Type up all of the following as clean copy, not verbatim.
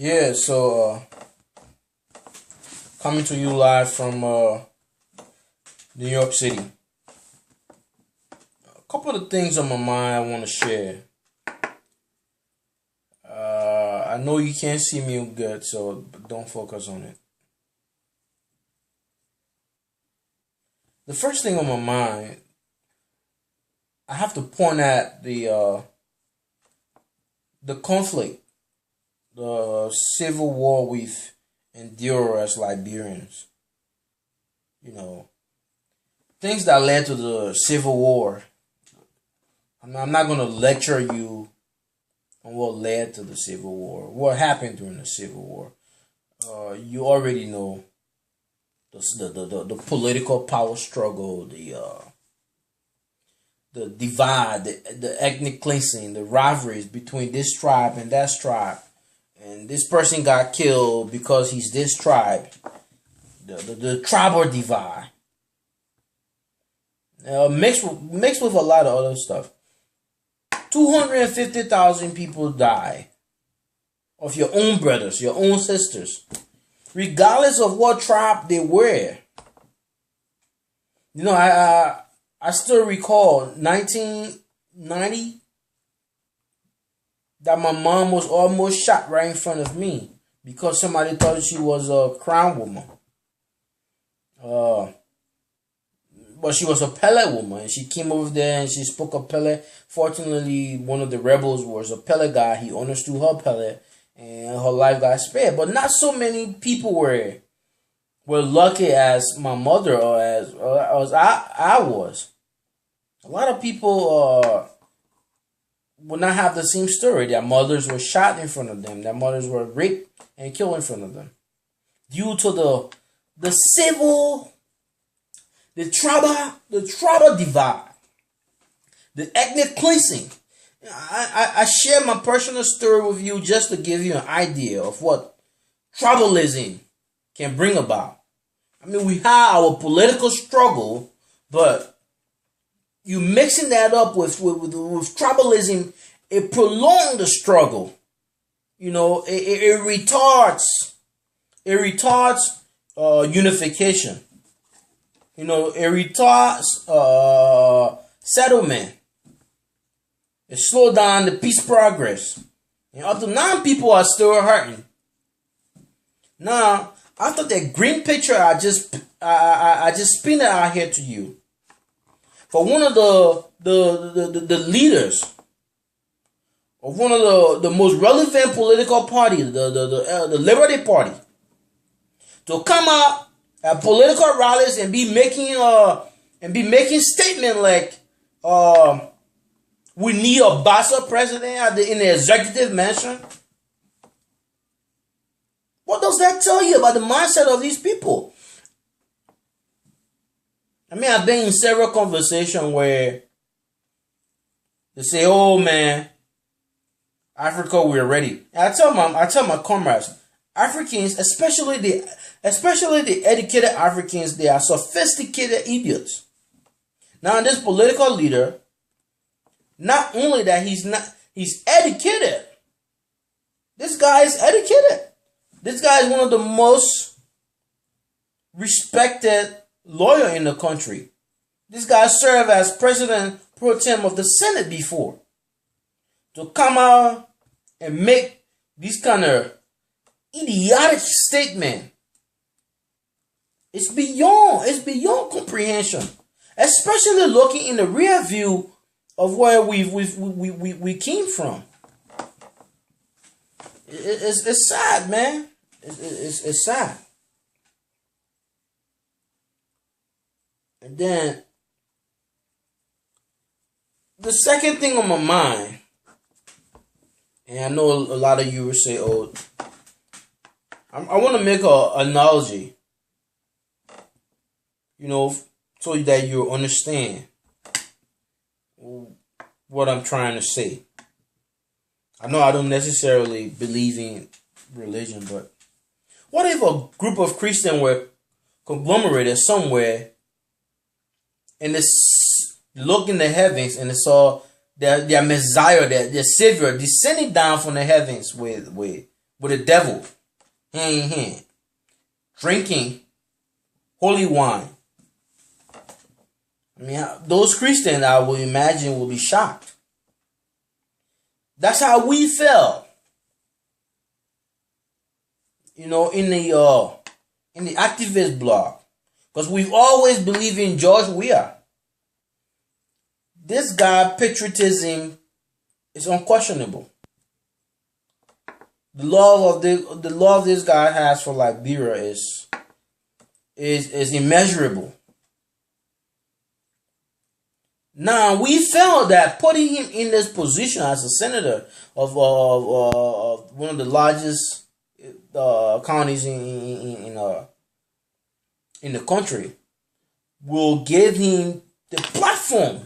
Yeah, so coming to you live from New York City. A couple of things on my mind I want to share. I know you can't see me good, so don't focus on it. The first thing on my mind, I have to point at the conflict, the civil war we've endured as Liberians. You know, things that led to the civil war. I'm not going to lecture you on what led to the civil war, what happened during the civil war. You already know the political power struggle, the divide, the ethnic cleansing, the rivalries between this tribe and that tribe, and this person got killed because he's this tribe. The tribal divide, mixed with a lot of other stuff. 250,000 people die of your own brothers, your own sisters, regardless of what tribe they were. You know, I still recall 1990 that my mom was almost shot right in front of me because somebody thought she was a crown woman. But she was a Pele woman, and she came over there and she spoke a Pele. Fortunately, one of the rebels was a Pele guy. He understood her Pele, and her life got spared. But not so many people were lucky as my mother or as I was. A lot of people would not have the same story. Their mothers were shot in front of them. Their mothers were raped and killed in front of them due to the civil. The tribal divide, the ethnic cleansing. I share my personal story with you just to give you an idea of what tribalism can bring about. I mean, we have our political struggle, but you mixing that up with tribalism, it prolongs the struggle. You know, it retards unification. You know, it retards settlement. It slowed down the peace progress. And up to now, people are still hurting. Now, after that green picture, I just spin it out here to you. For one of the leaders of one of the most relevant political parties, the Liberty Party, to come out at political rallies and be making statement like we need a Bassa president in the executive mansion. What does that tell you about the mindset of these people? I mean, I've been in several conversations where they say, "Oh man, Africa, we're ready." And I tell my comrades, Africans, especially the educated Africans, they are sophisticated idiots. Now, this political leader, not only that he's educated. This guy is educated. This guy is one of the most respected lawyer in the country. This guy served as president pro tem of the Senate before. To come out and make these kind of idiotic statement, it's beyond comprehension. Especially looking in the rear view of where we came from. It's sad, man. It's sad. And then the second thing on my mind, and I know a lot of you will say, "Oh, I want to make an analogy, you know, so that you understand what I'm trying to say." I know I don't necessarily believe in religion, but what if a group of Christians were conglomerated somewhere and they looked in the heavens and they saw their Messiah, their Savior, descending down from the heavens with with the devil, hand in hand, drinking holy wine. I mean, those Christians, I would imagine, will be shocked. That's how we felt, in the activist blog, because we've always believed in George Weah. This guy patriotism is unquestionable. The love this guy has for Liberia is immeasurable. Now, we felt that putting him in this position as a senator of one of the largest counties in the country will give him the platform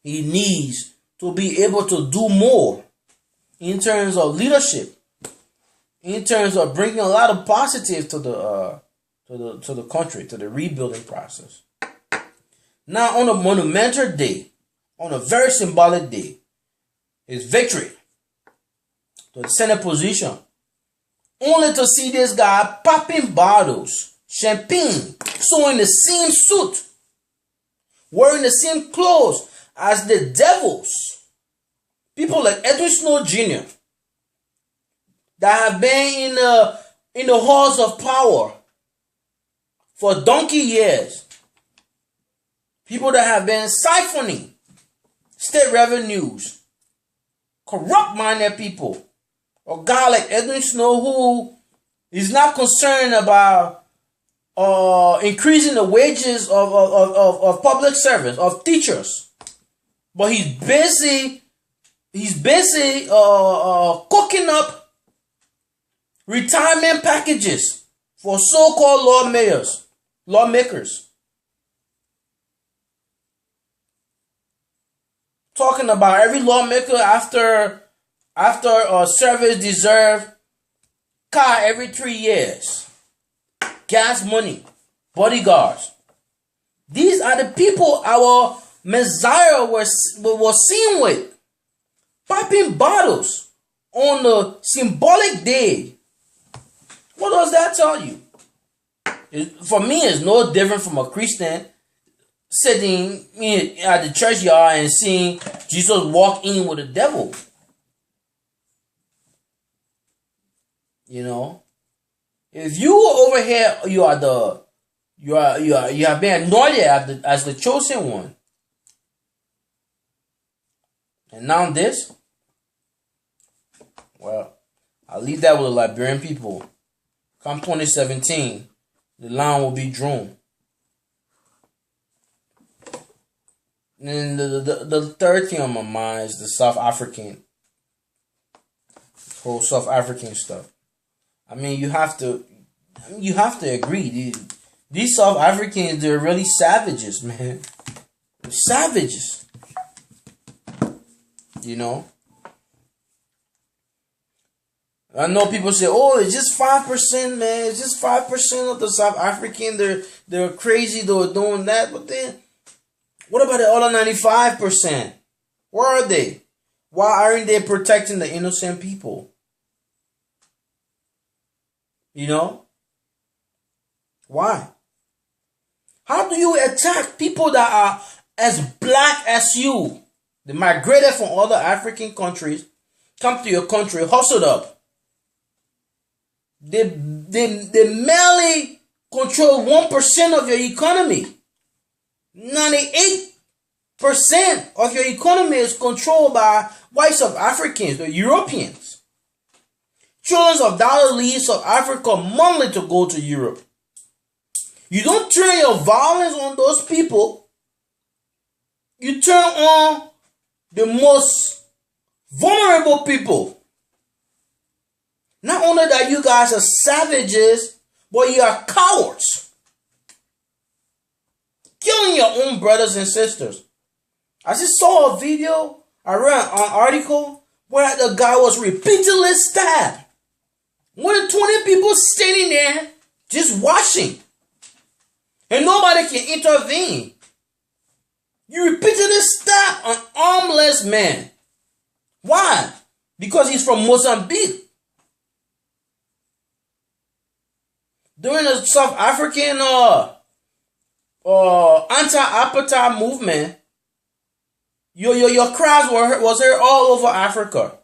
he needs to be able to do more in terms of leadership, in terms of bringing a lot of positive to the country, to the rebuilding process. Now, on a monumental day, on a very symbolic day, his victory to the Senate position, only to see this guy popping bottles, champagne, so in the same suit, wearing the same clothes as the devils, people like Edwin Snow Jr., that have been in the halls of power for donkey years, people that have been siphoning state revenues, corrupt-minded people. A guy like Edwin Snow, who is not concerned about increasing the wages of public servants, of teachers, but he's busy cooking up retirement packages for so-called lawmakers. Talking about every lawmaker after service deserve car every 3 years, gas money, bodyguards. These are the people our Messiah was seen with, popping bottles on the symbolic day. What does that tell you? For me, it's no different from a Christian sitting at the churchyard and seeing Jesus walk in with the devil. If you over here, you have been anointed as the chosen one, and now this. Well, I'll leave that with the Liberian people. Come 2017, the line will be drawn. And the third thing on my mind is the South African, whole South African stuff. I mean, you have to agree. These South Africans, they're really savages, man. They're savages. I know people say, "Oh, it's just 5%, man. It's just 5% of the South African. They're crazy. They're doing that." But then, what about the other 95%? Where are they? Why aren't they protecting the innocent people? Why? How do you attack people that are as black as you? They migrated from other African countries, come to your country, hustled up. They merely control 1% of your economy. 98% of your economy is controlled by white South Africans, the Europeans. Trillions of dollars leave South Africa monthly to go to Europe. You don't turn your violence on those people. You turn on the most vulnerable people. Not only that you guys are savages, but you are cowards. Killing your own brothers and sisters. I just saw a video, I read an article where the guy was repeatedly stabbed. More than 20 people standing there just watching. And nobody can intervene. You repeatedly stab an armless man. Why? Because he's from Mozambique. during the South African anti-apartheid movement, your crowds was heard all over Africa.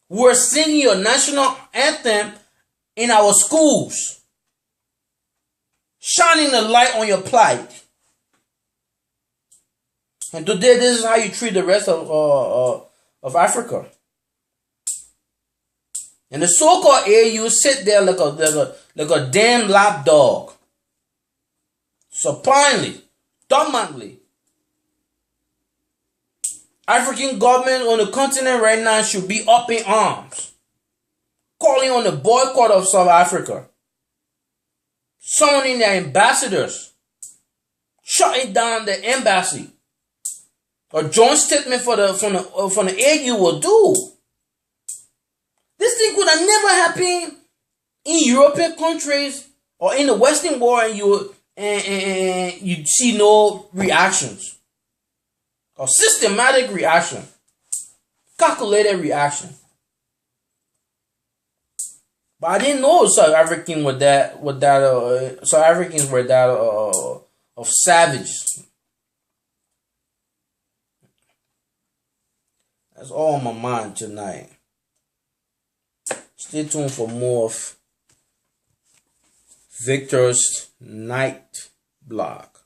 We were singing your national anthem in our schools, shining the light on your plight. And today, this is how you treat the rest of Africa. And the so-called AU sit there like a damn lapdog, supinely, dominantly. African government on the continent right now should be up in arms, calling on the boycott of South Africa, summoning their ambassadors, shutting down the embassy. A joint statement from the AU will do. This thing could have never happened in European countries or in the Western world, and you see no reactions. A systematic reaction. Calculated reaction. But I didn't know South Africans were that of savage. That's all on my mind tonight. Stay tuned for more of Victor's Night Blog.